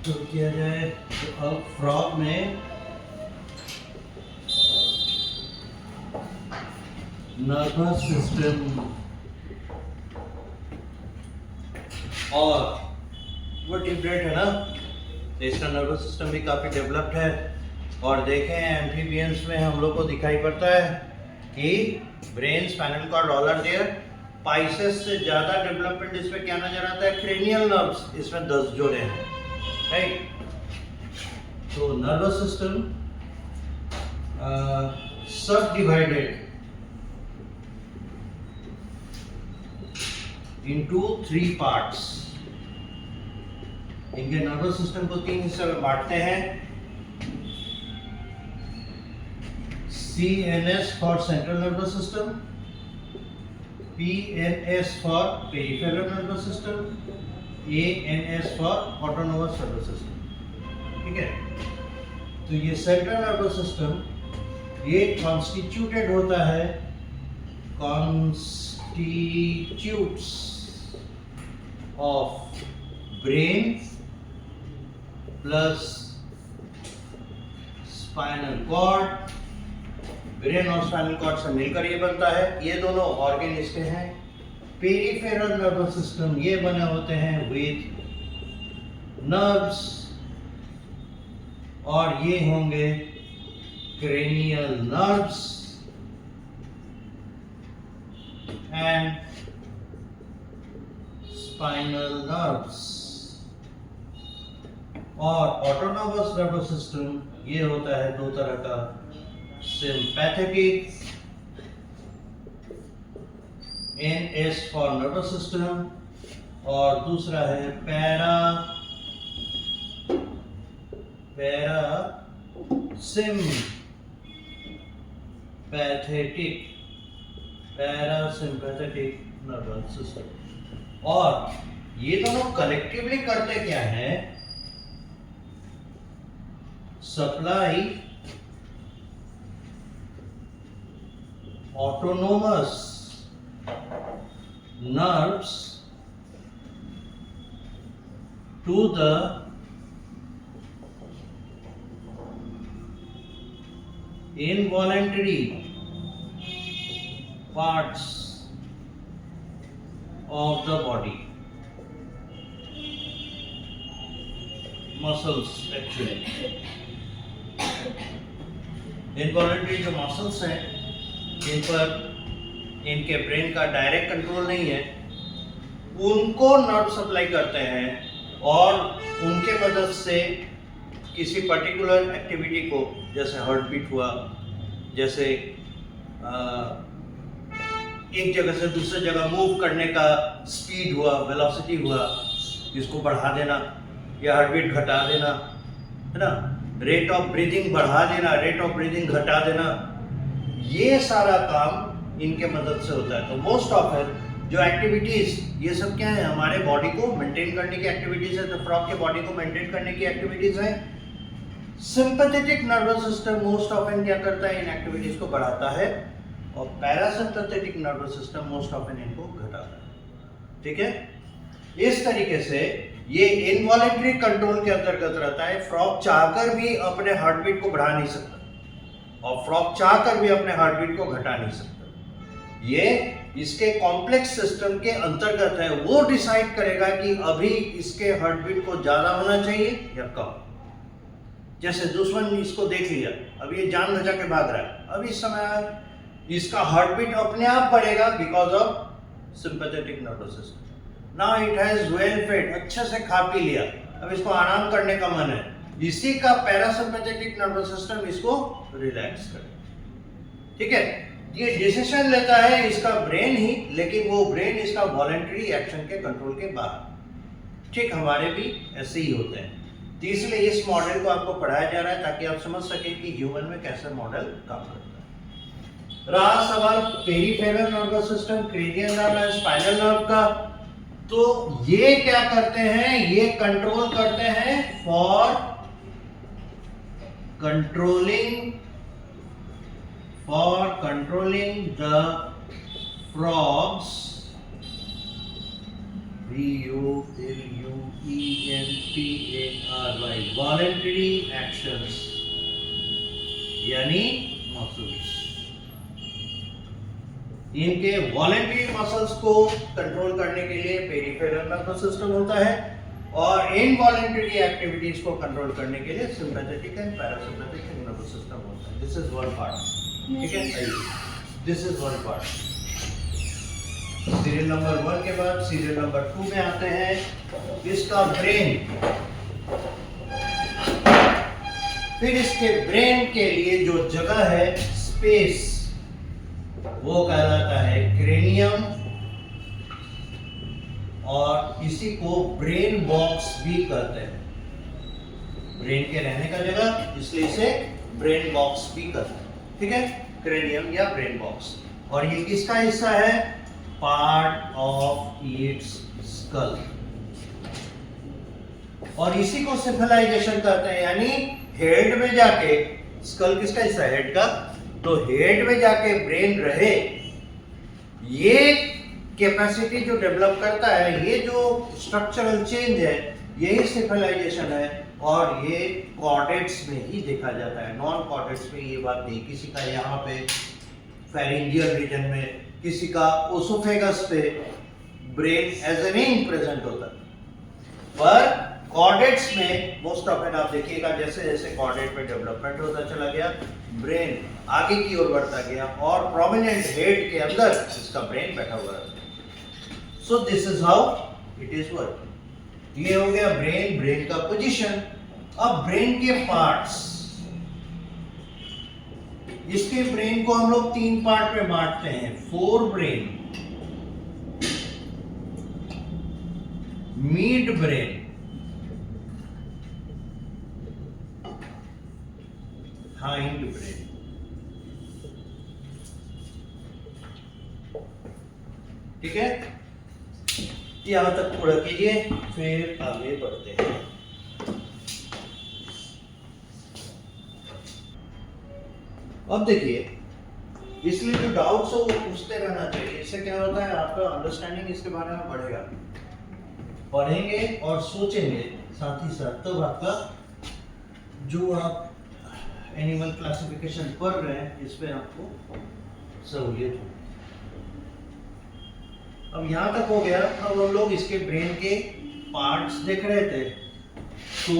तो किया जाए तो अब फ्रॉग में नर्वस सिस्टम और वो डिफरेंट है ना, तो इसका नर्वस सिस्टम भी काफ़ी डेवलप्ड है। और देखें एम्फीबियंस में हम लोग को दिखाई पड़ता है कि brain, spinal cord all are there. Pieces से ज़्यादा डेवलपमेंट इसमें क्या नजर आता है? क्रेनियल नर्व्स, इसमें 10 जोड़े हैं, राइट। तो नर्वस सिस्टम सब डिवाइडेड into 3 parts। इनके नर्वस सिस्टम को 3 हिस्से में बांटते हैं। CNS for central nervous system, PNS for peripheral nervous system, ANS for autonomous nervous system. ठीक है, तो ये सेंट्रल नर्वस सिस्टम ये कॉन्स्टिट्यूटेड होता है, constitutes of brain plus spinal cord। Brain और स्पाइनल कॉर्ड से मिलकर ये बनता है। ये दोनों ऑर्गन इसके हैं। पेरिफेरल नर्वस सिस्टम ये बने होते हैं विद नर्व्स, और ये होंगे cranial nerves and spinal nerves. और ऑटोनोमस नर्वस सिस्टम ये होता है 2 तरह का, sympathetic NS for nervous system, और दूसरा है पैरासिम्पैथेटिक नर्वस सिस्टम। और ये दोनों कलेक्टिवली करते क्या है? Supply autonomous nerves to the involuntary parts of the body, muscles actually। Involuntary जो मसल्स हैं जिन पर इनके ब्रेन का डायरेक्ट कंट्रोल नहीं है, उनको नर्व सप्लाई करते हैं और उनके मदद से किसी पर्टिकुलर एक्टिविटी को, जैसे हार्ट बीट हुआ, जैसे एक जगह से दूसरे जगह मूव करने का स्पीड हुआ, वेलोसिटी हुआ, इसको बढ़ा देना या हार्ट बीट घटा देना, है ना, रेट ऑफ ब्रीदिंग बढ़ा देना, रेट ऑफ ब्रीदिंग घटा देना, ये सारा काम इनके मदद से होता है। तो मोस्ट ऑफ जो एक्टिविटीज, ये सब क्या है? हमारे बॉडी को मेंटेन करने की एक्टिविटीज है। तो फ्रॉग के बॉडी को मेंटेन करने की एक्टिविटीज है। Sympathetic nervous system most often क्या करता है? इन एक्टिविटीज को बढ़ाता है, और parasympathetic nervous system most often इनको घटाता है। ठीक है, इस तरीके से ये इनवॉलंटरी कंट्रोल के अंतर्गत रहता है। फ्रॉग चाहकर भी अपने हार्ट बीट को बढ़ा नहीं सकता, और फ्रॉग चाहकर भी अपने हार्ट बीट को घटा नहीं सकता। ये इसके कॉम्प्लेक्स सिस्टम के अंतर्गत है। वो डिसाइड करेगा कि अभी इसके हार्ट बीट को ज्यादा होना चाहिए या कम। जैसे दुश्मन इसको देख लिया, अब ये जान बचा के भाग रहा है, अब इस समय इसका हार्ट बीट अपने आप बढ़ेगा because of sympathetic nervous system. Now it has well fade, अच्छे से खा पी लिया, अब इसको आराम करने का मन है, इसी का पैरासिम्पैथेटिक नर्वस सिस्टम इसको रिलैक्स करेगा। ठीक है, ये डिसीजन लेता है इसका ब्रेन ही, लेकिन वो ब्रेन इसका वॉलंटरी एक्शन के कंट्रोल के बाहर। ठीक, हमारे भी ऐसे ही होते हैं। तो इसलिए इस मॉडल को आपको पढ़ाया जा रहा है ताकि आप समझ सकें कि ह्यूमन में कैसे मॉडल काम करता है। रहा सवाल peripheral nervous system, cranial nerve and spinal nerve का, तो ये क्या करते हैं? ये कंट्रोल करते हैं for controlling the frogs, VULUEN VARY, voluntary actions यानी मसल्स। इनके वॉलेंटरी मसल्स को कंट्रोल करने के लिए पेरिफेरल नर्वस सिस्टम होता है और इनवॉलेंटरी एक्टिविटीज को कंट्रोल करने के लिए sympathetic and parasympathetic nervous system होता है। दिस इज वन पार्ट, ठीक है। This is one part. Serial number 1 के बाद सीरियल नंबर 2 में आते हैं इसका ब्रेन। फिर इसके ब्रेन के लिए जो जगह है, स्पेस, वो कहलाता है क्रेनियम और इसी को ब्रेन बॉक्स भी कहते हैं। ब्रेन के रहने का जगह, इसलिए इसे ब्रेन बॉक्स भी कहते हैं, ठीक है। क्रेनियम या ब्रेन बॉक्स। और ये किसका हिस्सा है? Part of its skull. और इसी को सिंपलाइजेशन कहते हैं, यानी हेड में जाके, स्कल किसका हिस्सा है? हेड का। तो हेड में जाके ब्रेन रहे, ये कैपेसिटी जो डेवलप करता है, ये जो स्ट्रक्चरल चेंज है, यही सिंपलाइजेशन है। और ये कॉर्डेट्स में ही देखा जाता है, नॉन कॉर्डेट्स में ये बात नहीं। किसी का यहाँ पे फेरिंजियल रीजन में, किसी का ओसोफेगस पे brain as a ring present होता है। पर कॉर्डेट्स में मोस्ट ऑफ इट आप देखिएगा, जैसे जैसे कॉर्डेट में डेवलपमेंट होता चला गया, ब्रेन आगे की ओर बढ़ता गया और प्रोमिनेंट हेड के अंदर इसका ब्रेन बैठा हुआ है। So this is how it is work. ये हो गया ब्रेन, ब्रेन का पोजीशन। अब ब्रेन के पार्ट्स, इसके ब्रेन को हम लोग 3 पार्ट में बांटते हैं। Fore brain, mid brain, hind brain. ठीक है, यहां तक पूरा कीजिए, फिर आगे बढ़ते हैं। अब देखिए, इसलिए जो डाउट्स हो वो पूछते रहना चाहिए। इससे क्या होता है, आपका अंडरस्टैंडिंग इसके बारे में बढ़ेगा। पढ़ेंगे और सोचेंगे साथ ही साथ, तब आपका जो आप एनिमल क्लासिफिकेशन पढ़ रहे हैं, इसमें आपको सहूलियत हो। अब यहाँ तक हो गया। अब हम लोग इसके ब्रेन के पार्ट्स देख रहे थे, तो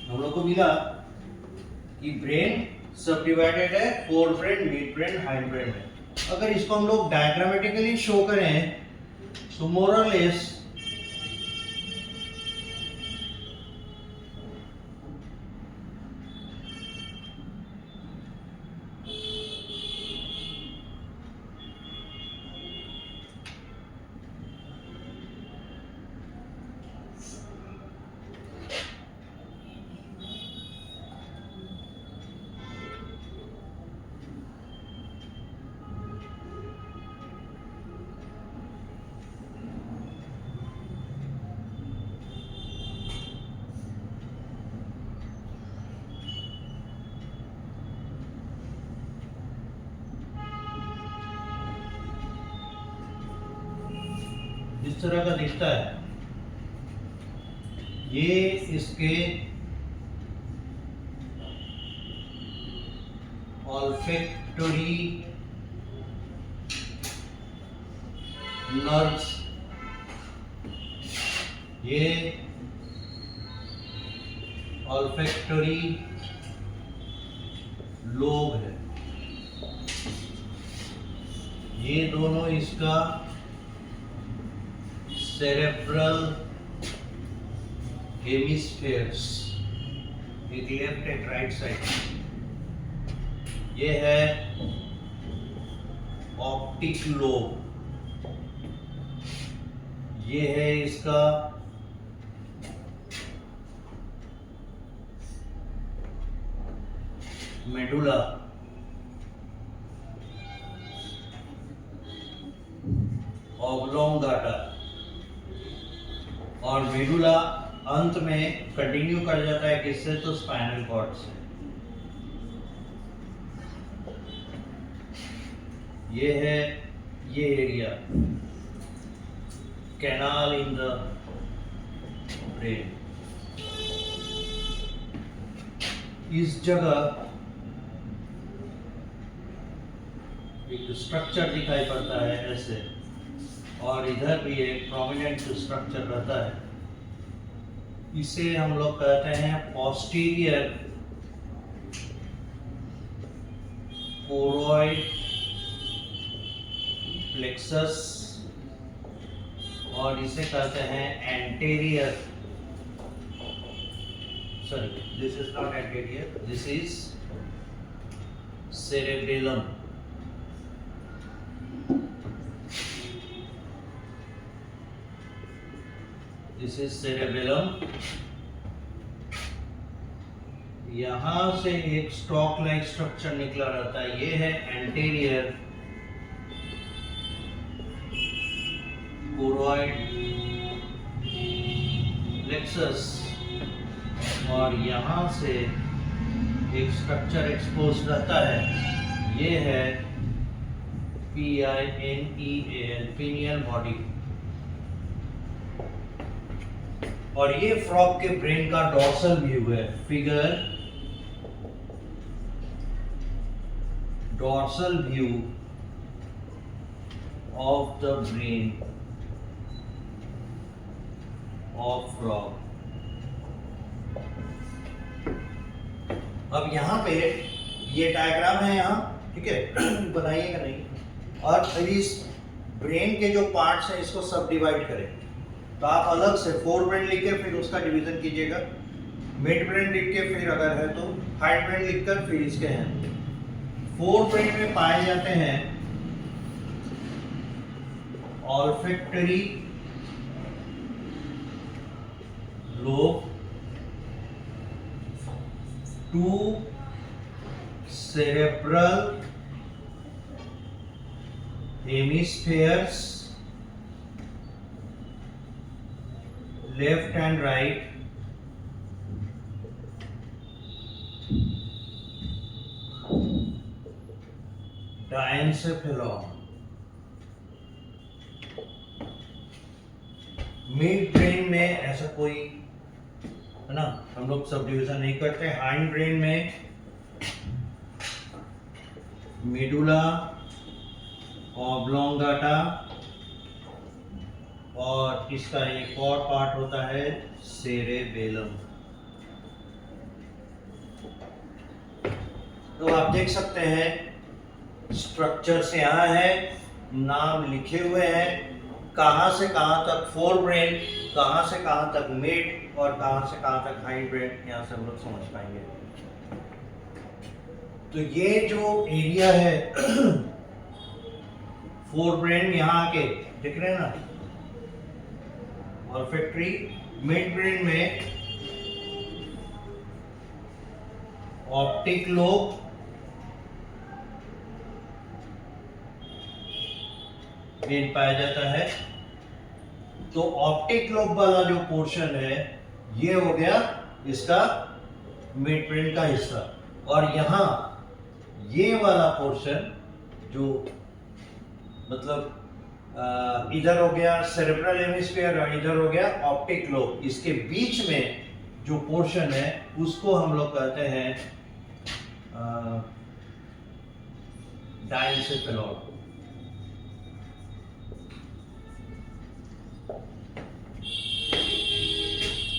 हम लोग को मिला कि ब्रेन सब डिवाइडेड है, fore brain, mid brain, hind brain में। अगर इसको हम लोग डायग्रामेटिकली शो करें तो मोर और लेस इस तरह का दिखता है। ये इसके ऑल्फैक्टरी नर्व्स, ये ऑल्फैक्टरी लोब है। ये दोनों इसका सेरेब्रल हेमिस्फेयर्स, एक लेफ्ट एंड राइट साइड। ये है ऑप्टिक लोब, ये है इसका मेडुला, ऑब्लोंगाटा, और मेडुला अंत में कंटिन्यू कर जाता है किससे? तो स्पाइनल कॉर्ड से। ये है ये area, canal in the brain. इस जगह एक स्ट्रक्चर दिखाई पड़ता है ऐसे, और इधर भी एक प्रोमिनेंट स्ट्रक्चर रहता है। इसे हम लोग कहते हैं पोस्टीरियर कोरॉइड प्लेक्सस, और इसे कहते हैं anterior, sorry this is not anterior, this is cerebellum. This is cerebellum. यहां से एक स्टॉक लाइक स्ट्रक्चर निकला रहता है, ये है एंटेरियर कोरॉइड प्लेक्सस, और यहां से एक स्ट्रक्चर एक्सपोज रहता है, ये है PINEAL, पिनियल बॉडी। और ये फ्रॉग के ब्रेन का डॉर्सल व्यू है, figure dorsal view of the brain of frog. अब यहाँ पे ये डायग्राम है यहाँ, ठीक है, बनाइएगा नहीं। और इस ब्रेन के जो पार्ट्स हैं इसको सब डिवाइड करें, तो आप अलग से फोर ब्रेन लिख के फिर उसका डिवीजन कीजिएगा, मिड ब्रेन लिख के फिर अगर है तो हाइंड ब्रेन लिखकर फिर इसके हैं। फोर ब्रेन में पाए जाते हैं olfactory lobe, two cerebral hemispheres, left and right, diencephalon. Midbrain में ऐसा कोई है ना, हम लोग सब डिवीजन नहीं करते। हाइंड ब्रेन में मेडुला ऑब्लोंगाटा, और इसका एक और पार्ट होता है सेरेबेलम। तो आप देख सकते हैं स्ट्रक्चर्स यहाँ है, नाम लिखे हुए हैं, कहाँ से कहाँ तक फोर ब्रेन, कहाँ से कहाँ तक मिड, और कहाँ से कहाँ तक हाइंड ब्रेन, यहाँ से हम लोग समझ पाएंगे। तो ये जो एरिया है फोर ब्रेन यहाँ आके दिख रहे हैं ना, ऑल्फैक्टरी, मिड ब्रेन में ऑप्टिक लोब, ब्रेन पाया जाता है। तो ऑप्टिक लोब वाला जो पोर्शन है ये हो गया इसका मिड ब्रेन का हिस्सा, और यहाँ ये वाला पोर्शन जो मतलब इधर हो गया सेरेब्रल हेमिस्फीयर और इधर हो गया ऑप्टिक लोब, इसके बीच में जो पोर्शन है उसको हम लोग कहते हैं डायनसेफेलॉन।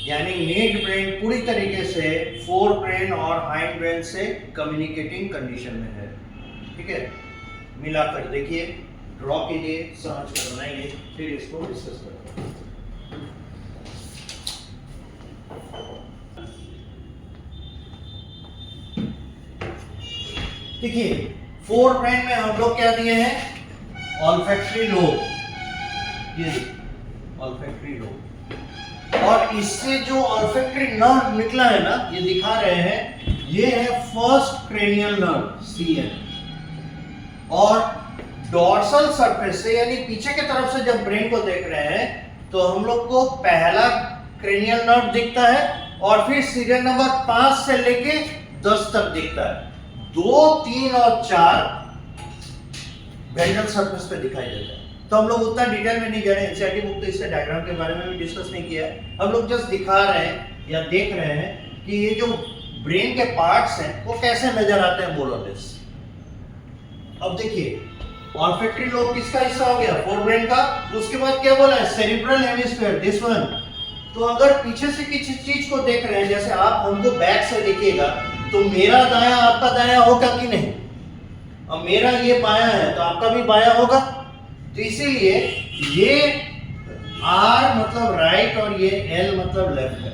यानी मिड ब्रेन पूरी तरीके से फोर ब्रेन और हाइंड ब्रेन से कम्युनिकेटिंग कंडीशन में है, ठीक है। मिलाकर देखिए, ड्रॉ कीजिए, समझ कर बनाइए, फिर इसको डिस्कस करेंगे। देखिए फोर ब्रेन में हम लोग क्या दिए हैं, ऑल्फैक्टरी लोब, ये ऑल्फैक्टरी लोब, और इससे जो ऑल्फैक्टरी नर्व निकला है ना, ये दिखा रहे हैं, ये है फर्स्ट क्रेनियल नर्व CN, और डॉर्सल सरफेस से यानी पीछे की तरफ से जब ब्रेन को देख रहे हैं तो हम लोग को पहला क्रेनियल नर्व दिखता है, और फिर सीरियल नंबर 5 से लेके 10 तक दिखता है। 2, 3 और 4 वेंट्रल सरफेस पे दिखाई देता है, तो हम लोग उतना डिटेल में नहीं जा रहे हैं, एनसीईआरटी बुक तो इसके डायग्राम के बारे में भी डिस्कस नहीं किया है। हम लोग जस्ट दिखा रहे हैं या देख रहे हैं कि ये जो ब्रेन के पार्ट्स हैं वो कैसे नजर आते हैं मोर और लेस। अब देखिए ऑल्फैक्टरी लोब किसका हिस्सा हो गया, फोर ब्रेन का। उसके बाद क्या बोला है, सेरिब्रल हेमिस्फीयर, दिस वन। तो अगर पीछे से किसी चीज को देख रहे हैं, जैसे आप हमको बैक से देखिएगा तो मेरा दाया आपका दाया होगा कि नहीं, अब मेरा ये बायां है तो आपका भी बायां होगा। तो इसीलिए ये R मतलब राइट और ये L मतलब लेफ्ट है,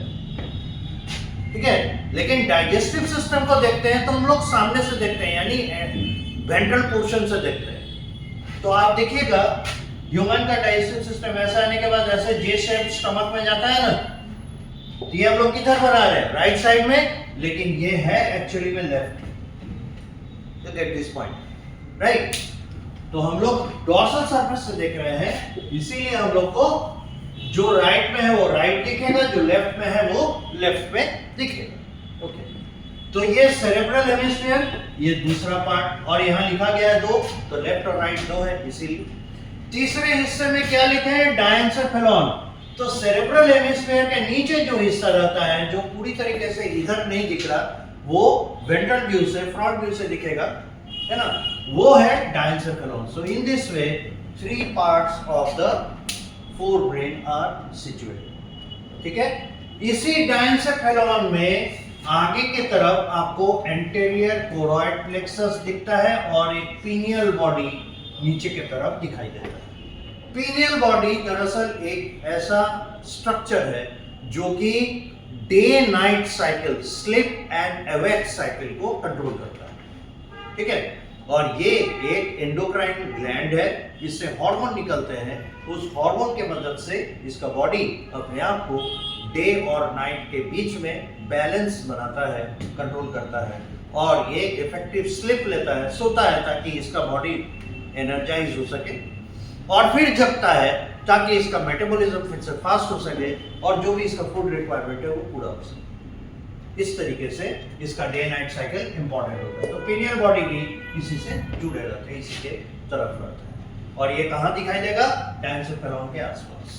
ठीक है। लेकिन डाइजेस्टिव सिस्टम को देखते हैं तो हम लोग सामने से देखते हैं, यानी वेंट्रल पोर्शन से देखते हैं। तो आप देखिएगा ह्यूमन का डाइजेस्टिव सिस्टम ऐसा आने के बाद ऐसे जे शेप स्टमक में जाता है ना, तो ये हम लोग किधर बना रहे हैं, राइट साइड में, लेकिन ये है एक्चुअली में लेफ्ट। तो गेट दिस पॉइंट, राइट। तो हम लोग डॉर्सल सरफेस से देख रहे हैं, इसीलिए हम लोग को जो राइट में है वो राइट दिखेगा, जो लेफ्ट में है वो लेफ्ट में दिखेगा। ओके, तो ये सेरेब्रल हेमिस्फीयर, ये दूसरा पार्ट, और यहाँ लिखा गया है दो, तो लेफ्ट और राइट दो है इसीलिए। तीसरे हिस्से में क्या लिखे हैं, डायंसेफेलॉन। तो सेरेब्रल हेमिस्फीयर के नीचे जो हिस्सा रहता है, जो पूरी तरीके से इधर नहीं दिख रहा, वो वेंट्रल व्यू से, फ्रंट व्यू से दिखेगा, है ना, वो है diencephalon. So in this way 3 parts of the forebrain are situated, ठीक है। इसी डायंसेफेलॉन में आगे की तरफ आपको एंटेरियर कोरॉइड प्लेक्सस दिखता है और एक पीनियल बॉडी नीचे की तरफ दिखाई देता है। पीनियल बॉडी दरअसल एक ऐसा स्ट्रक्चर है जो कि day night cycle, sleep and awake cycle को कंट्रोल करता है, ठीक है। और ये एक एंडोक्राइन ग्लैंड है, इससे हार्मोन निकलते हैं, उस हार्मोन के मदद से इसका बॉडी अपने आप को डे और नाइट के बीच में बैलेंस बनाता है, कंट्रोल करता है, और ये इफेक्टिव स्लीप लेता है, सोता है, ताकि इसका बॉडी एनर्जाइज हो सके, और फिर जगता है ताकि इसका मेटाबॉलिज्म फिर से फास्ट हो सके और जो भी इसका फूड रिक्वायरमेंट है वो पूरा हो सके। इस तरीके से इसका डे नाइट साइकिल इंपॉर्टेंट होता है। तो पीनियल बॉडी भी इसी से जुड़े रहते हैं, इसी के तरफ रहते हैं, और ये कहाँ दिखाई देगा, डायंसेफेलॉन के आसपास।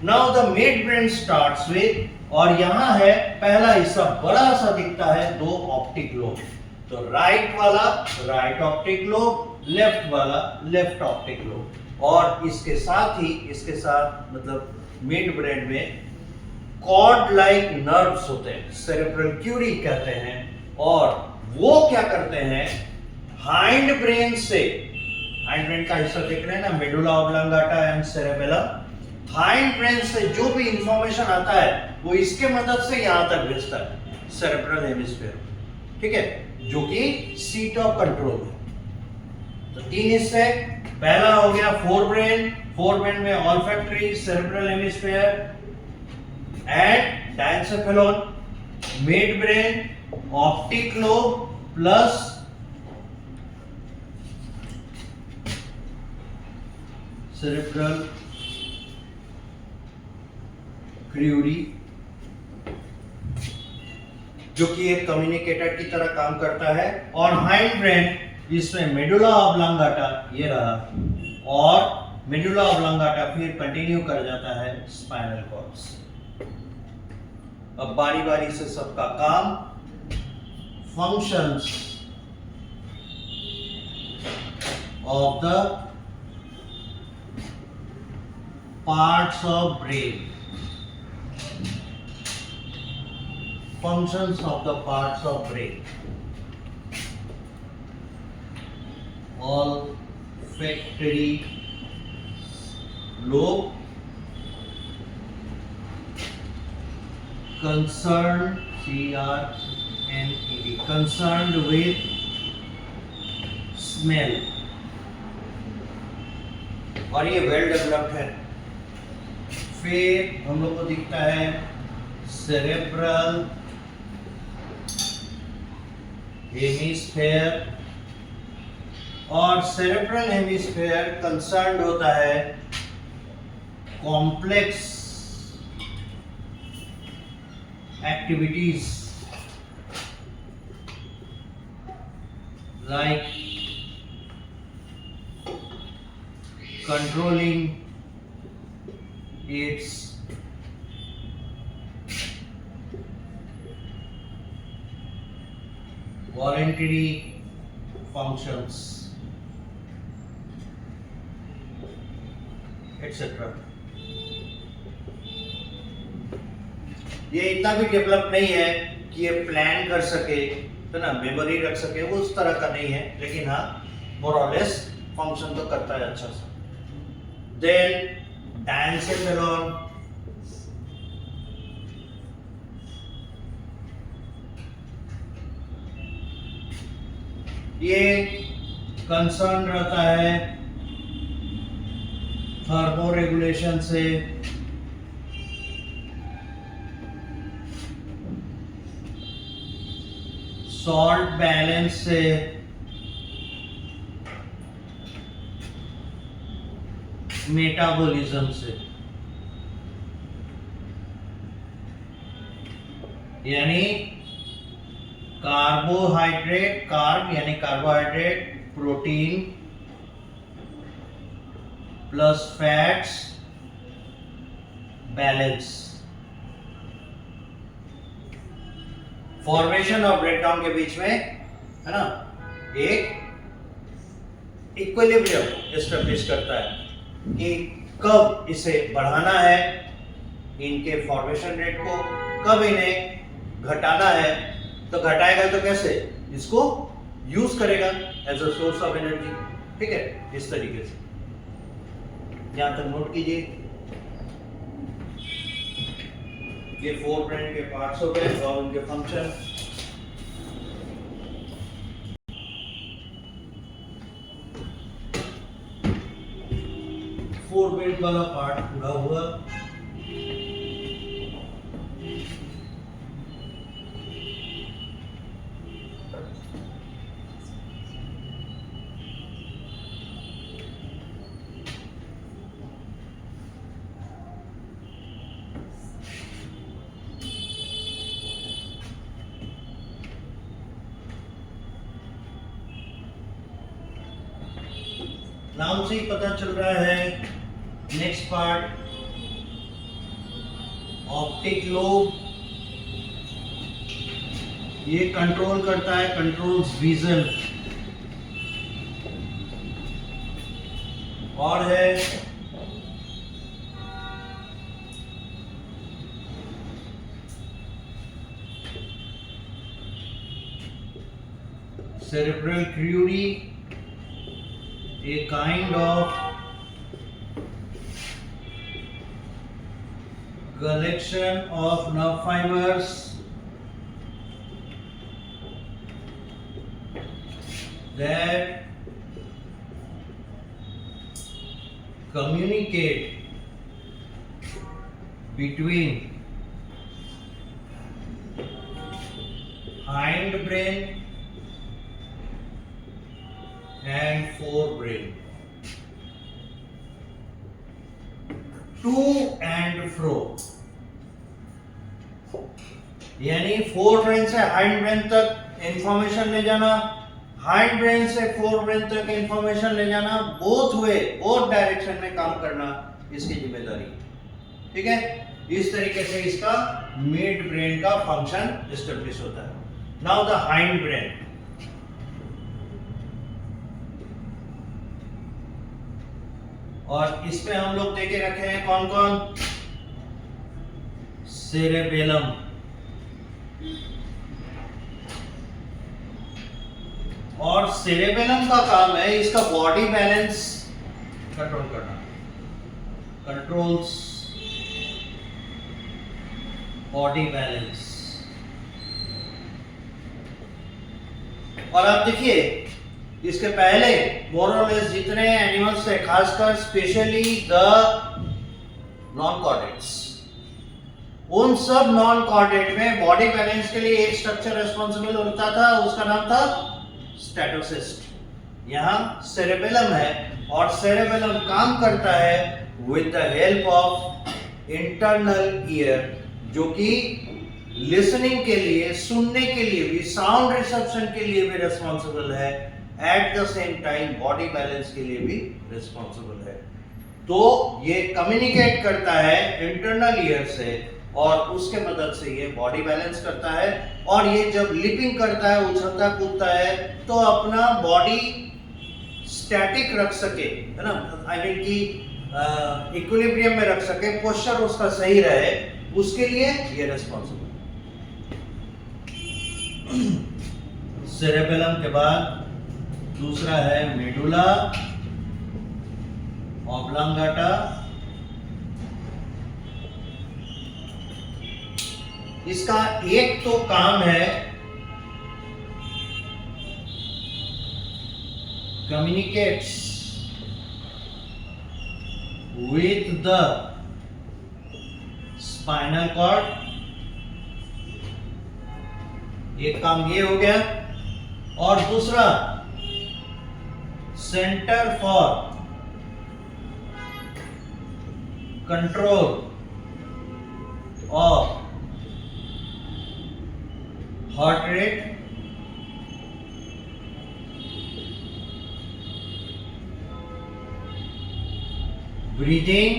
Now the mid brain starts with, और यहाँ है पहला हिस्सा बड़ा सा दिखता है, 2 ऑप्टिक लोब। तो राइट वाला राइट ऑप्टिक लोब, लेफ्ट वाला लेफ्ट ऑप्टिक लोब, और इसके साथ ही, इसके साथ मतलब मिड ब्रेन में कॉर्ड लाइक नर्व्स होते हैं, सेरेब्रल क्यूरी कहते हैं, और वो क्या करते हैं, हाइंड ब्रेन से, हाइंड ब्रेन का हिस्सा देख रहे हैं ना, medulla oblongata and cerebellum, hindbrain से जो भी इंफॉर्मेशन आता है वो इसके मदद से यहां तक भेजता है, सेरेब्रल हेमिस्फीयर, ठीक है, जो कि सीट ऑफ कंट्रोल है। तो 3 हिस्से, पहला हो गया फोर ब्रेन में olfactory, cerebral hemisphere and diencephalon, midbrain, optic lobe plus cerebral crura, जो कि एक कम्युनिकेटर की तरह काम करता है, और हाइंड ब्रेन, इसमें मेडुला ऑब्लांगाटा ये रहा, और मेडुला ऑब्लांगाटा फिर कंटिन्यू कर जाता है स्पाइनल कॉर्ड से। अब बारी बारी से सबका काम, functions of the parts of brain, functions of the parts of brain, olfactory lobe concerned, CRNED, concerned with smell, और ये वेल डेवलप्ड है। फिर हम लोग को दिखता है सेरेब्रल हेमिस्फीयर, और सेरेब्रल हेमिस्फीयर कंसर्न होता है complex activities like controlling its voluntary functions, etc. ये इतना भी डेवलप नहीं है कि ये प्लान कर सके, है ना, मेमोरी रख सके, वो उस तरह का नहीं है, लेकिन हाँ मोर और लेस फंक्शन तो करता है अच्छा सा. देन डायंसेमेलॉन, ये कंसर्न रहता है थर्मो रेगुलेशन से, सॉल्ट बैलेंस से, मेटाबॉलिज्म से. यानी कार्बोहाइड्रेट, कार्ब यानी carbohydrate, protein plus fats, balance. Formation और ब्रेकडाउन के बीच में, है ना, एक इक्विलिब्रियम एस्टेब्लिश करता है कि कब इसे बढ़ाना है, इनके फॉर्मेशन रेट को, कब इन्हें घटाना है. तो घटाएगा तो कैसे, इसको यूज करेगा as a source of energy. ठीक है, इस तरीके से यहां तक नोट कीजिए. ये 4 ब्रेन के पार्ट्स हो गए और उनके फंक्शन. फोर ब्रेन वाला पार्ट पूरा हुआ. नाम से ही पता चल रहा है. नेक्स्ट पार्ट ऑप्टिक लोब, ये कंट्रोल करता है, कंट्रोल्स विजन. और है cerebral crudy, a kind of collection of nerve fibers that communicate between hindbrain and forebrain, to and fro. यानी फोर ब्रेन से हाइंड ब्रेन तक इंफॉर्मेशन ले जाना, हाइंड ब्रेन से फोर ब्रेन तक इंफॉर्मेशन ले जाना, बोथ वे, बोथ डायरेक्शन में काम करना इसकी जिम्मेदारी. ठीक है, इस तरीके से इसका मिड ब्रेन का फंक्शन एस्टेब्लिश होता है. Now the hind brain. और इसमें हम लोग देखे रखे हैं कौन कौन. सेरेबेलम, और सेरेबेलम का काम है इसका बॉडी बैलेंस कंट्रोल करना, कंट्रोल्स बॉडी बैलेंस. और आप देखिए इसके पहले मोर और लेस जितने एनिमल्स थे, खासकर स्पेशली द नॉन कॉर्डेट्स, उन सब नॉन कॉर्डेट में बॉडी बैलेंस के लिए एक स्ट्रक्चर रिस्पॉन्सिबल होता था, उसका नाम था स्टेटोसिस्ट. यहाँ सेरेबेलम है और सेरेबेलम काम करता है with the help of internal ear, जो कि लिसनिंग के लिए, सुनने के लिए भी, साउंड रिसेप्शन के लिए भी रिस्पॉन्सिबल है, at the same time body balance के लिए भी रिस्पॉन्सिबल है. तो ये कम्युनिकेट करता है इंटरनल ईयर से और उसके मदद से ये बॉडी बैलेंस करता है। और ये जब लिपिंग करता है, उछलता कूदता है, तो अपना बॉडी स्टैटिक रख सके, है ना, आई मीन कि इक्विलिब्रियम में रख सके, पोस्चर उसका सही रहे, उसके लिए ये रिस्पॉन्सिबल। सेरेबेलम के बाद दूसरा है मेडुला ऑब्लांगाटा। इसका एक तो काम है communicates with the spinal cord, एक काम ये हो गया। और दूसरा centre for control of heart rate, breathing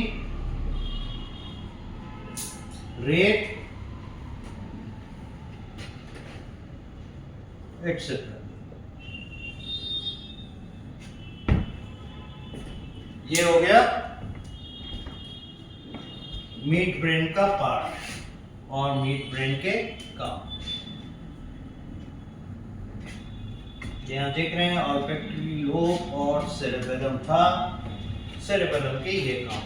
rate etcetera. ये हो गया मिड ब्रेन का पार्ट और मिड ब्रेन के काम। यहां देख रहे हैं ऑल्फैक्टरी लोब और सेरेबेलम था, सेरेबेलम के ये काम।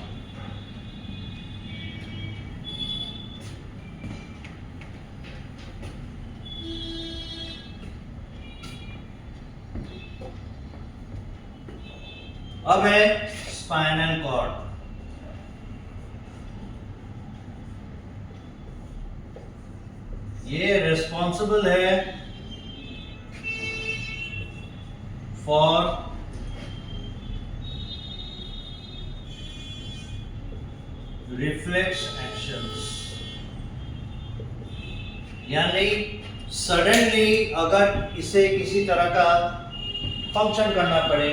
अब है स्पाइनल कॉर्ड। ये रिस्पॉन्सिबल है फॉर रिफ्लेक्स एक्शंस, यानी सडनली अगर इसे किसी तरह का फंक्शन करना पड़े,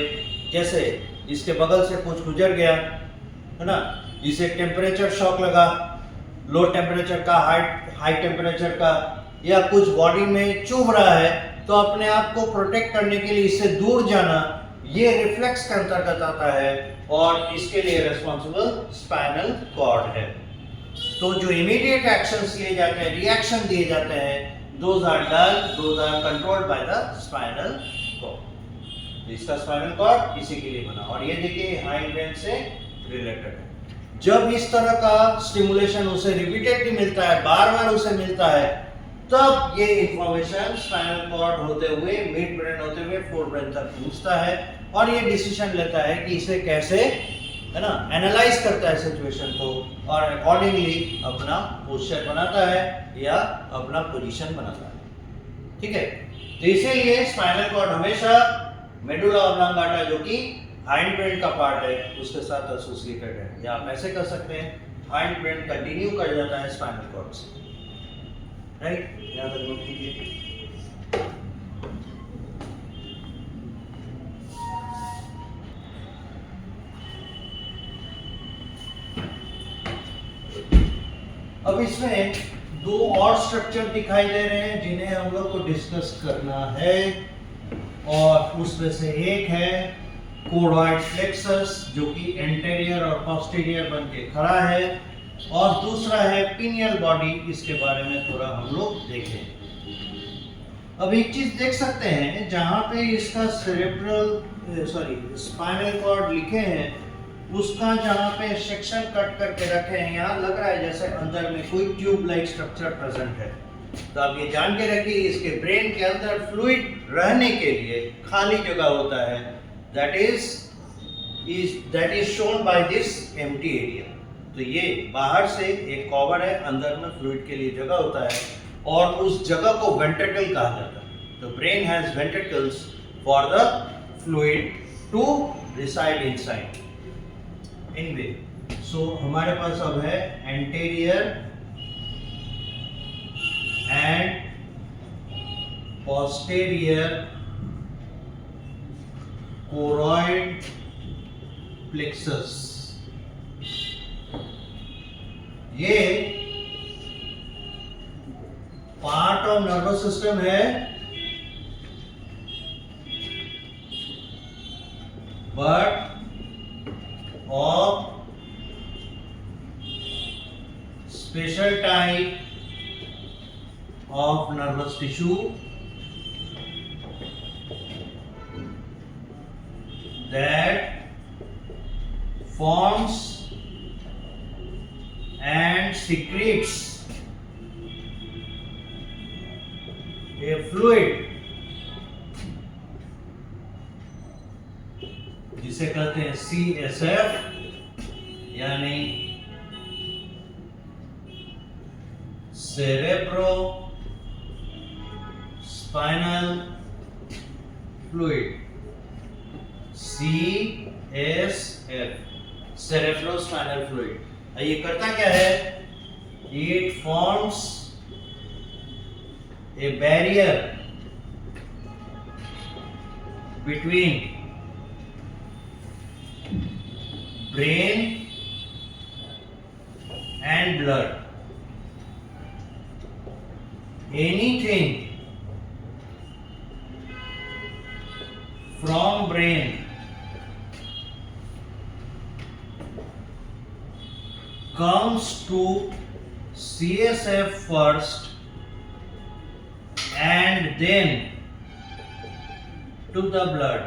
जैसे इसके बगल से कुछ गुजर गया, है ना, इसे टेम्परेचर शॉक लगा, लो टेम्परेचर का, हाई टेम्परेचर का, या कुछ बॉडी में चुभ रहा है, तो अपने आप को प्रोटेक्ट करने के लिए इससे दूर जाना, ये रिफ्लेक्स के अंतर्गत आता है और इसके लिए रिस्पॉन्सिबल स्पाइनल कॉर्ड है। तो जो इमीडिएट एक्शंस लिए जाते हैं, रिएक्शन दिए जाते हैं, those are done, those are controlled by the spinal cord. इसका स्पाइनल कॉर्ड इसी के लिए बना, और ये देखिए हाइंड ब्रेन से रिलेटेड है। जब इस तरह का स्टिमुलेशन उसे रिपीटेडली मिलता है, बार बार उसे मिलता है, तब ये इंफॉर्मेशन स्पाइनल कॉर्ड होते हुए, मिड ब्रेन होते हुए फोर ब्रेन तक पहुंचता है और ये डिसीजन लेता है कि इसे कैसे, है ना, एनालाइज करता है सिचुएशन को और अकॉर्डिंगली अपना पोस्चर बनाता है या अपना पोजीशन बनाता है। ठीक है, तो इसीलिए स्पाइनल कॉर्ड हमेशा मेडुला ऑब्लांगाटा, जो कि हाइंड ब्रेन का पार्ट है, उसके साथ एसोसिएटेड है। या आप ऐसे कर सकते हैं, हाइंड ब्रेन कंटिन्यू कर जाता है स्पाइनल कॉर्ड से, राइट, याद तक नोट कीजिए। अब इसमें दो और स्ट्रक्चर दिखाई दे रहे हैं जिन्हें हम लोग को डिस्कस करना है, और उसमें से एक है कोरॉइड प्लेक्सस, जो कि एंटेरियर और पोस्टीरियर बन के खड़ा है, और दूसरा है पिनियल बॉडी। इसके बारे में थोड़ा हम लोग देखें। अब एक चीज देख सकते हैं, जहां पे इसका स्पाइनल कॉर्ड लिखे हैं, उसका जहां पे सेक्शन कट करके रखे हैं, यहाँ लग रहा है जैसे अंदर में कोई ट्यूब लाइक स्ट्रक्चर प्रेजेंट है। तो आप ये जान के रखिए, इसके ब्रेन के अंदर फ्लूइड रहने के लिए खाली जगह होता है, that is shown by this empty area. तो ये बाहर से एक कवर है, अंदर में फ्लूइड के लिए जगह होता है, और उस जगह को वेंट्रिकल कहा जाता है। तो brain has ventricles for the fluid to reside inside. Anyway, so हमारे पास अब है anterior and posterior choroid plexus। ये पार्ट ऑफ नर्वस सिस्टम है, but of special type of nervous tissue that forms and secretes a fluid जिसे कहते हैं CSF, यानी cerebro spinal fluid, CSF, cerebrospinal fluid. ये करता क्या है? It forms a barrier between brain and blood. Anything from brain comes to CSF first and then to the blood,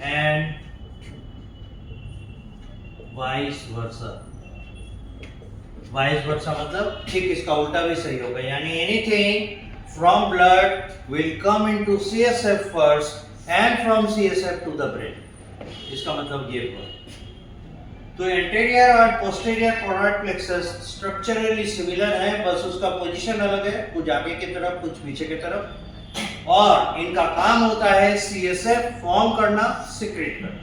and vice versa। Vice versa मतलब ठीक इसका उल्टा भी सही होगा, यानी anything from blood will come into CSF first and from CSF to the brain. इसका मतलब ये हुआ। तो एंटीरियर और posterior choroid plexus structurally similar है, बस उसका पोजीशन अलग है, कुछ आगे की तरफ कुछ पीछे की तरफ, और इनका काम होता है CSF फॉर्म करना, सिक्रेट करना।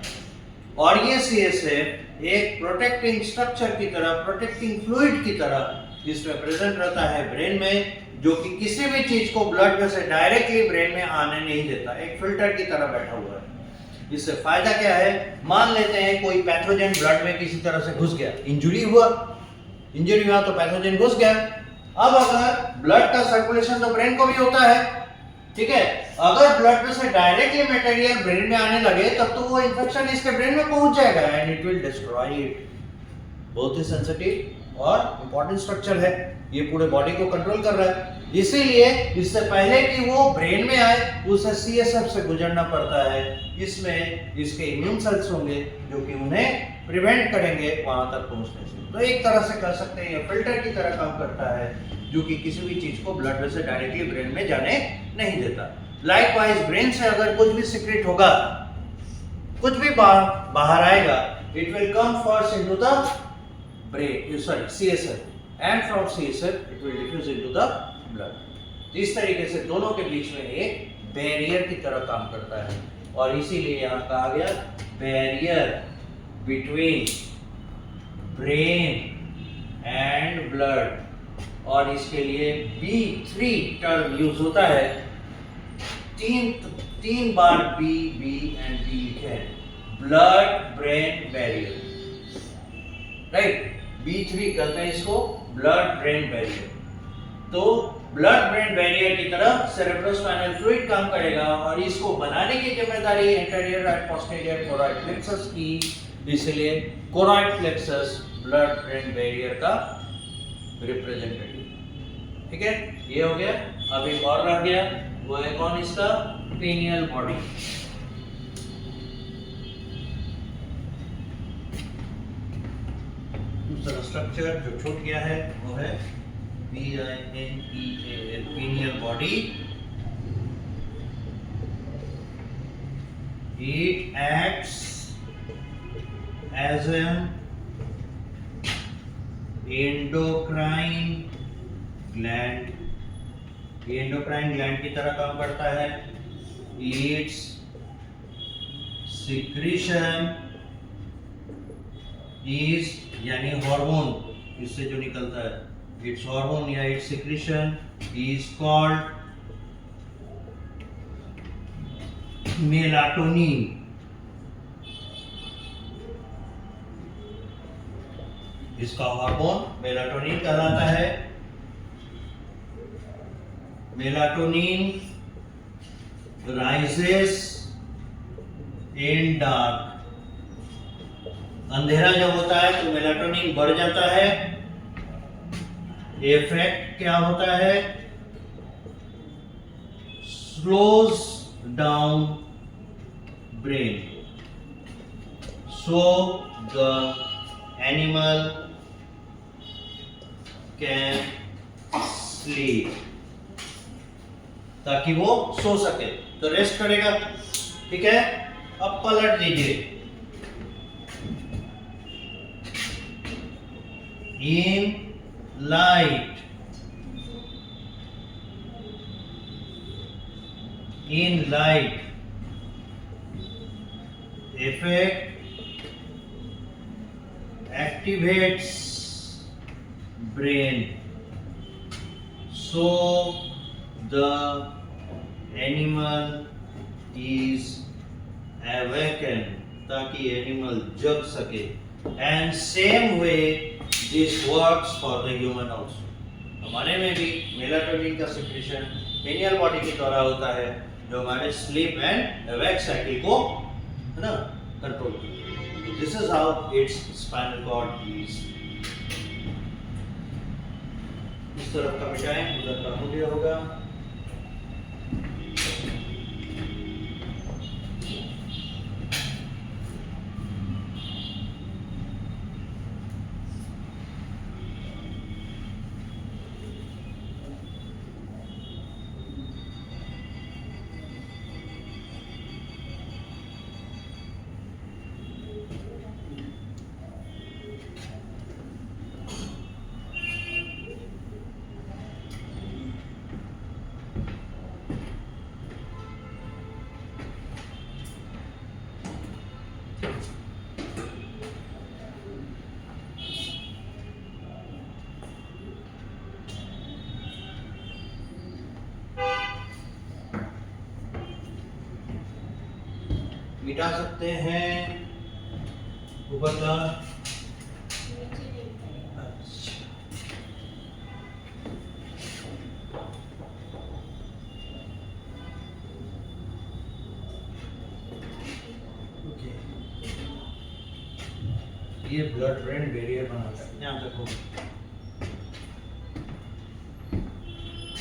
और ये CSF एक प्रोटेक्टिंग स्ट्रक्चर की तरह, प्रोटेक्टिंग फ्लूइड की तरह इसमें प्रेजेंट रहता है ब्रेन में, जो कि किसी भी चीज को ब्लड में से डायरेक्टली ब्रेन में आने नहीं देता, एक फिल्टर की तरह बैठा हुआ है। इससे फायदा क्या है? मान लेते हैं कोई पैथोजन ब्लड में किसी तरह से घुस गया, इंजरी हुआ तो पैथोजन घुस गया। अब अगर ब्लड का सर्कुलेशन तो ब्रेन को भी होता है, ठीक है, अगर ब्लड में से डायरेक्टली मटेरियल ब्रेन में आने लगे तब तो वो इंफेक्शन इसके ब्रेन में पहुंच जाएगा and it will destroy it. बहुत ही सेंसिटिव और इंपॉर्टेंट स्ट्रक्चर है, ये पूरे बॉडी को कंट्रोल कर रहा है। इसीलिए इससे पहले कि वो ब्रेन में आए उसे CSF से गुजरना पड़ता है। इसमें इसके इम्यून सेल्स होंगे जो कि उन्हें प्रिवेंट करेंगे वहां तक पहुंचने से। तो एक तरह से कह सकते हैं ये फिल्टर की तरह काम करता है, जो कि किसी भी चीज को ब्लड में से डायरेक्टली ब्रेन में जाने नहीं देता। लाइकवाइज ब्रेन से अगर कुछ भी सीक्रेट होगा, कुछ भी बाहर आएगा, it will come first into the brain, sorry CSF, and from CSF it will diffuse into the blood. इस तरीके से दोनों के बीच में एक बैरियर की तरह काम करता है, और इसीलिए यहाँ कहा गया barrier between brain and blood. और इसके लिए B3 टर्म यूज होता है, तीन बार B एंड B लिखे हैं, blood brain barrier, right. B3 कहते हैं इसको ब्लड ब्रेन बैरियर। तो ब्लड ब्रेन बैरियर की तरह सेरेब्रोस्पाइनल फ्लूइड काम करेगा, और इसको बनाने की जिम्मेदारी एंटीरियर और पोस्टीरियर कोरॉइड प्लेक्सस की। इसलिए choroid plexus blood brain barrier का रिप्रेजेंटेटिव, ठीक है, ये हो गया। अब एक और रह गया, वो है कौन? इसका पेनियल बॉडी। दूसरा स्ट्रक्चर जो छूट गया है वो है PINEAL, पेनियल body. It acts as an endocrine gland, ये एंडोक्राइन ग्लैंड की तरह काम करता है। इट्स सिक्रीशन इज, यानी हार्मोन इससे जो निकलता है, इट्स हार्मोन या it's secretion is called melatonin. इसका हार्मोन मेलाटोनिन कहलाता है। Melatonin rises in dark. अंधेरा जब होता है तो मेलाटोनिन बढ़ जाता है। इफेक्ट क्या होता है? Slows down brain, so the animal can sleep, ताकि वो सो सके। तो रेस्ट करेगा, ठीक है। अब पलट दीजिए। In light, in light effect activates brain, so the animal is awakened, ताकि एनिमल जग सके। And same way this works for the human also. हमारे में भी मेलाटोनिन का सिक्रेशन पेनियल बॉडी के द्वारा होता है, जो हमारे स्लीप एंड अवेक साइकिल को है ना कंट्रोल करती है। This is how its spinal cord is. इस तरफ का मिटाएं, उधर का हो गया होगा। मिटा सकते हैं ऊपर का। ये ब्लड ब्रेन बैरियर बनाता है, ध्यान रखो।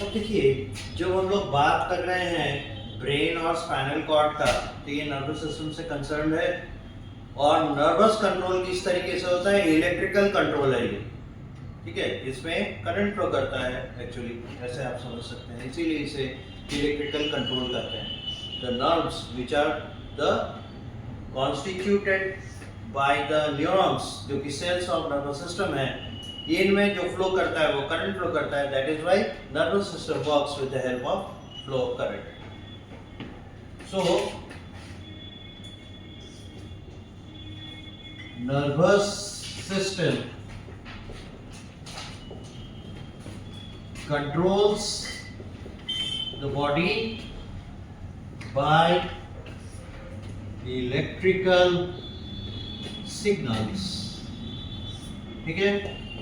अब देखिए, जब हम लोग बात कर रहे हैं ब्रेन और स्पाइनल कॉर्ड का, तो ये नर्वस सिस्टम से कंसर्न है। और नर्वस कंट्रोल किस तरीके से होता है? इलेक्ट्रिकल कंट्रोल है ये, ठीक है। इसमें करंट फ्लो करता है एक्चुअली, ऐसे आप समझ सकते हैं, इसीलिए इसे इलेक्ट्रिकल कंट्रोल करते हैं। The nerves which are the constituted by the neurons, जो कि सेल्स ऑफ नर्वस सिस्टम है, इनमें जो फ्लो करता है वो करंट फ्लो करता है। That is why nervous system works with the help of flow of current. So, nervous system controls the body by electrical signals, ठीक है।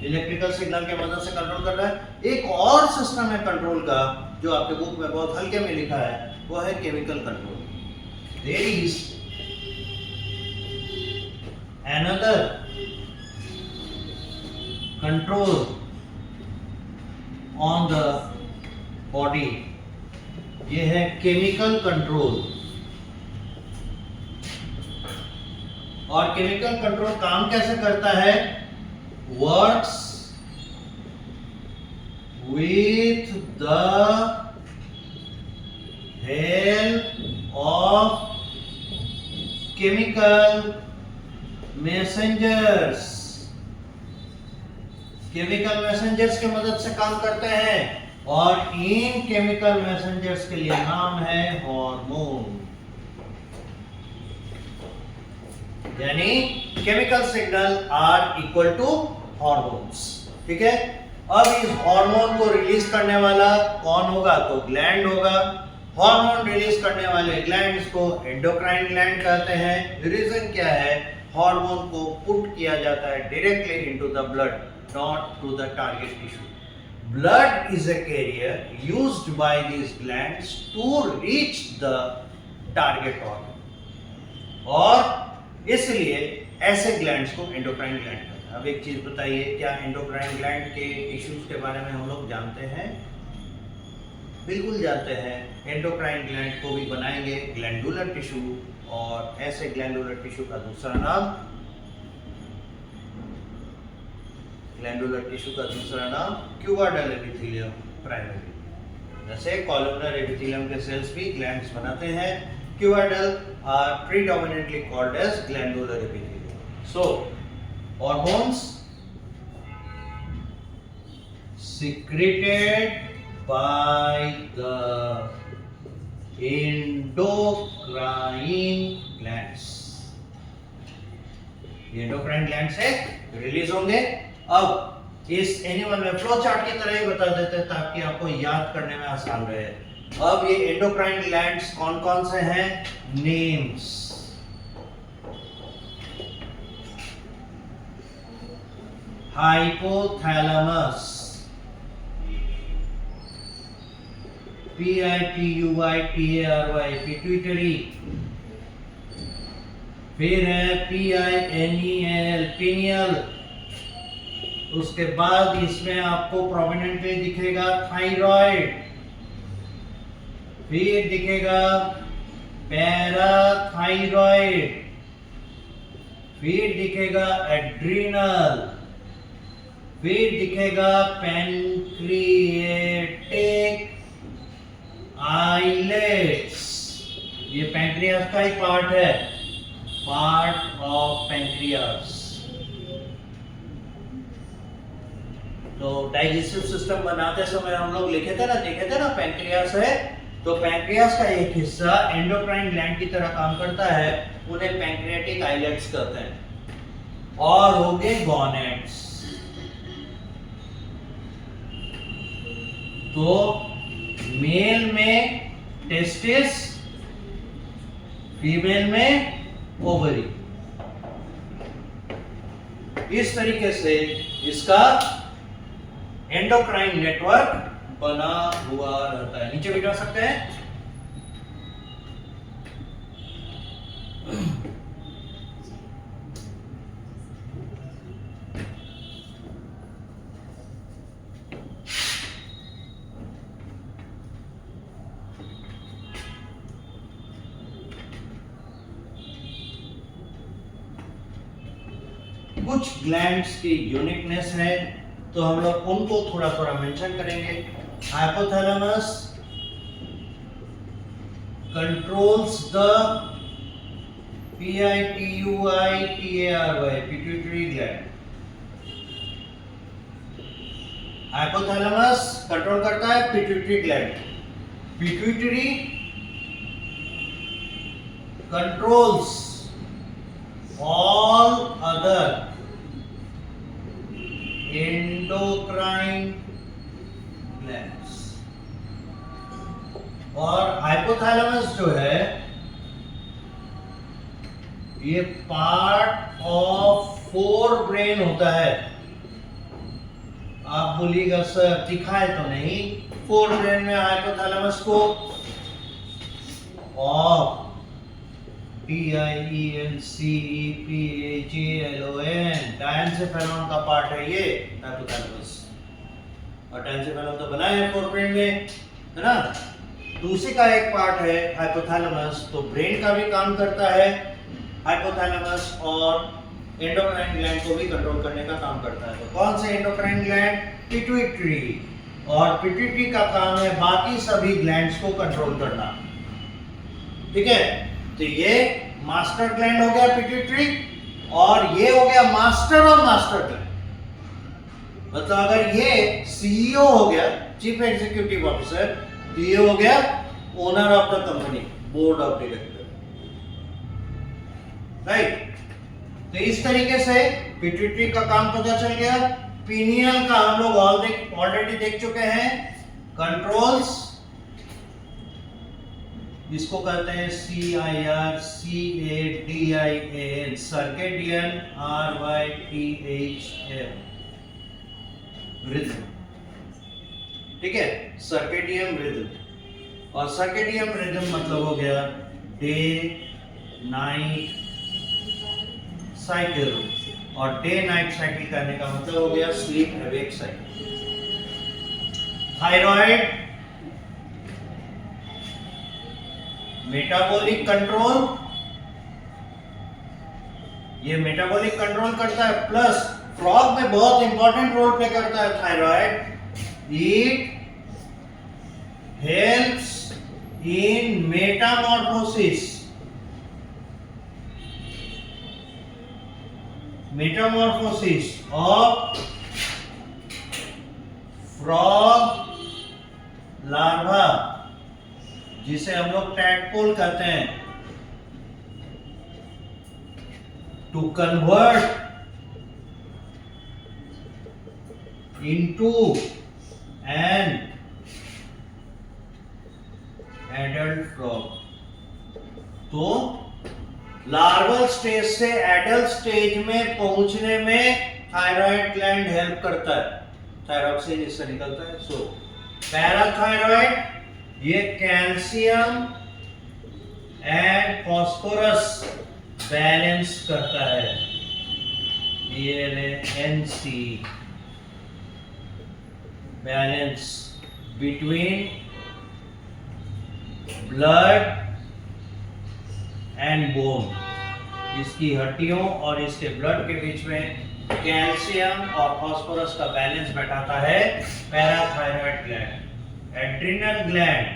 इलेक्ट्रिकल सिग्नल के मदद से कंट्रोल कर रहा है। एक और सिस्टम है कंट्रोल का, जो आपके बुक में बहुत हल्के में लिखा है, वो है chemical control. There is another control on the body, ये है केमिकल कंट्रोल। और केमिकल कंट्रोल काम कैसे करता है? Works with the help of chemical messengers. Chemical messengers की मदद से काम करते हैं, और इन केमिकल मैसेंजर्स के लिए नाम है हार्मोन। यानी chemical signal are equal to hormones, ठीक है। अब इस हार्मोन को रिलीज करने वाला कौन होगा? तो ग्लैंड होगा। हार्मोन रिलीज करने वाले ग्लैंड्स को एंडोक्राइन ग्लैंड कहते हैं। रीजन क्या है? हार्मोन को पुट किया जाता है directly into the blood, not to the target tissue. Blood is a carrier used by these glands to reach the target organ. और इसलिए ऐसे ग्लैंड्स को एंडोक्राइन ग्लैंड कहते हैं. अब एक चीज बताइए, क्या एंडोक्राइन ग्लैंड के इश्यूज के बारे में हम लोग जानते हैं? बिल्कुल जानते हैं. एंडोक्राइन ग्लैंड को भी बनाएंगे ग्लैंडुलर टिश्यू, और ऐसे ग्लैंडुलर टिश्यू का दूसरा नाम क्यूबाइडल एपिथेलियम प्राइमरी. जैसे कॉलमनर एपिथेलियम के सेल्स भी ग्लैंड्स बनाते हैं, cuboidal are predominantly called as glandular epithelium. So hormones secreted by the endocrine glands, ये एंडोक्राइन ग्लैंड से रिलीज होंगे. अब इस एनिमल में फ्लो चार्ट की तरह ही बता देते हैं ताकि आपको याद करने में आसान रहे. अब ये एंडोक्राइन ग्लैंड्स कौन कौन से हैं? Names: hypothalamus, PITUITARY pituitary. फिर है PINEAL पिनियल. उसके बाद इसमें आपको प्रोमिनेंटली दिखेगा थायराइड. फिर दिखेगा पैराथायराइड. फिर दिखेगा एड्रिनल. फिर दिखेगा पैंक्रिएटिक आइलेट्स. ये पैंक्रियास का ही पार्ट है, पार्ट ऑफ पैंक्रियास. तो डाइजेस्टिव सिस्टम बनाते समय हम लोग लिखे थे ना, देखे थे ना, पैंक्रियास है. तो पैंक्रियास का एक हिस्सा एंडोक्राइन ग्लैंड की तरह काम करता है, उन्हें पैंक्रियाटिक आइलेट्स कहते हैं. और हो गए गॉनेड्स. तो मेल में टेस्टिस, फीमेल में ओवरी. इस तरीके से इसका एंडोक्राइन नेटवर्क बना हुआ रहता है. नीचे बिठा सकते हैं. कुछ ग्लैंड्स की यूनिकनेस है, तो हम लोग उनको थोड़ा थोड़ा मेंशन करेंगे. Hypothalamus controls the PITUITARY pituitary gland. Hypothalamus control करता है pituitary gland. Pituitary controls all other endocrine glands. और हाइपोथैलेमस जो है ये पार्ट ऑफ फोर ब्रेन होता है. आप बोलिएगा सर दिखाए तो नहीं, फोर ब्रेन में हाइपोथैलेमस को ऑफ DIENCEPHALON डायनसेफेलॉन का पार्ट है ये हाइपोथैलेमस. और डायनसेफेलॉन तो बना है फोर ब्रेन में, है ना. तो उसी का एक पार्ट है हाइपोथैलेमस. तो ब्रेन का भी काम करता है हाइपोथैलेमस, और एंडोक्राइन ग्लैंड को भी कंट्रोल करने का काम करता है. तो कौन से एंडोक्राइन ग्लैंड? पिट्यूटरी. और पिट्यूटरी का काम है बाकी सभी ग्लैंड्स को कंट्रोल करना. ठीक है. तो ये मास्टर ग्लैंड हो गया पिट्यूटरी, और ये हो गया मास्टर ऑफ मास्टर ग्लैंड. मतलब अगर ये CEO हो गया, चीफ एग्जीक्यूटिव ऑफिसर, तो ये हो गया owner of the company, board of director. Right. तो इस तरीके से पिट्यूटरी का काम पता चल गया. पीनियल का हम लोग ऑलरेडी देख चुके हैं. कंट्रोल्स इसको कहते हैं CIRCADIAN, सर्केडियन, RYTHM, रिदम। ठीक है, सर्केडियन रिदम। और सर्केडियन रिदम मतलब हो गया डे नाइट साइकिल, और डे नाइट साइकिल करने का मतलब हो गया sleep awake cycle. Thyroid metabolic control, ये मेटाबॉलिक कंट्रोल करता है, प्लस फ्रॉग में बहुत इंपॉर्टेंट रोल प्ले करता है thyroid. It helps in metamorphosis, metamorphosis of frog larva, जिसे हम लोग टैडपोल कहते हैं, to convert into an adult frog. तो लार्वल स्टेज से एडल्ट स्टेज में पहुंचने में थायराइड ग्लैंड हेल्प करता है, थायरॉक्सिन इससे निकलता है। सो पैराथायरॉइड ये कैल्शियम एंड फास्फोरस बैलेंस करता है, BALANC, balance between blood and bone, इसकी हड्डियों और इसके ब्लड के बीच में कैल्शियम और फास्फोरस का बैलेंस बैठाता है पैराथायरॉइड ग्लैंड। एड्रिनल ग्लैंड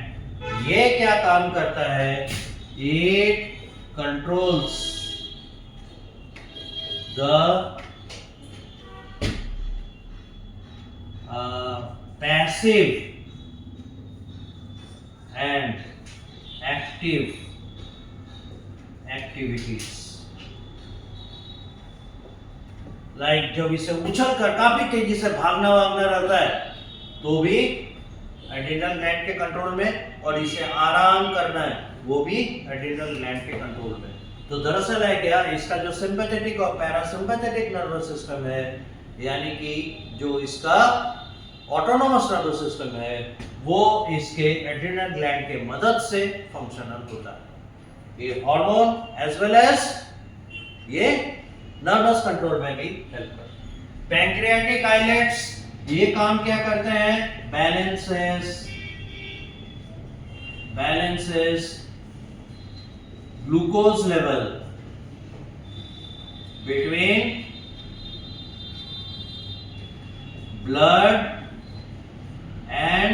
ये क्या काम करता है, it controls the passive and active activities. Like जब इसे उछल कर काफी तेजी से भागना रहता है तो भी एड्रिनल ग्लैंड के कंट्रोल में, और इसे आराम करना है वो भी एड्रिनल ग्लैंड के कंट्रोल में। तो दरअसल है क्या, इसका जो सिंपैथेटिक और पैरासिम्पैथेटिक नर्वस सिस्टम है, यानी कि जो इसका ऑटोनोमस नर्वस सिस्टम है, वो इसके एड्रिनल ग्लैंड के मदद से फंक्शनल होता है। ये हार्मोन एज वेल एज ये नर्वस कंट्रोल में भी हेल्प करता है। पैंक्रियाटिक आइलेट्स ये काम क्या करते हैं, balances glucose level between blood and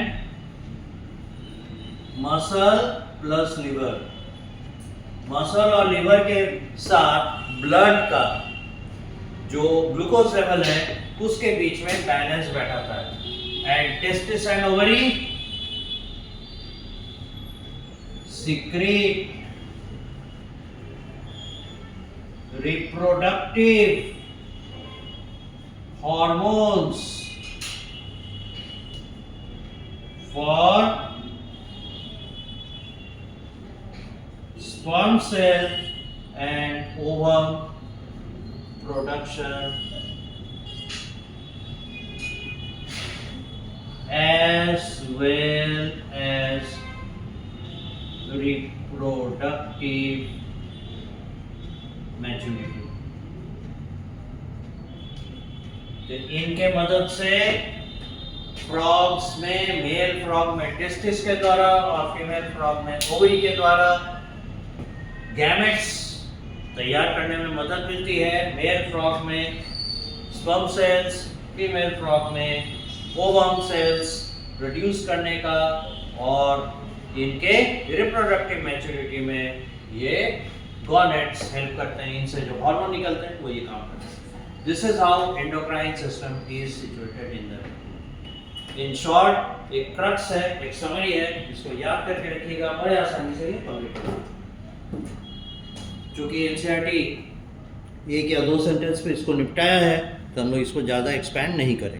muscle plus liver। Muscle और लिवर के साथ ब्लड का जो ग्लूकोज लेवल है उसके बीच में बैलेंस बैठाता है। And testis and ovary secrete reproductive hormones for sperm cell and ovum production, as well as reproductive maturity। तो इनके मदद से फ्रॉग्स में, मेल फ्रॉग में टेस्टिस के द्वारा और फीमेल फ्रॉग में ओवरी के द्वारा गैमेट्स तैयार करने में मदद मिलती है। मेल फ्रॉग में स्पर्म सेल्स, फीमेल फ्रॉग में ओवम सेल्स प्रोड्यूस करने का, और इनके रिप्रोडक्टिव मैच्योरिटी में ये गॉनेट्स हेल्प करते हैं, इनसे जो हार्मोन निकलते हैं वो ये काम करते हैं। This is how endocrine system is situated in the. In short एक क्रक्स है, एक समरी है, इसको याद करके रखिएगा, बड़े आसानी से ये कंप्लीट होगा। चूंकि एनसीईआरटी एक या दो सेंटेंस पे इसको निपटाया है तो हम लोग इसको ज़्यादा एक्सपैंड नहीं करें।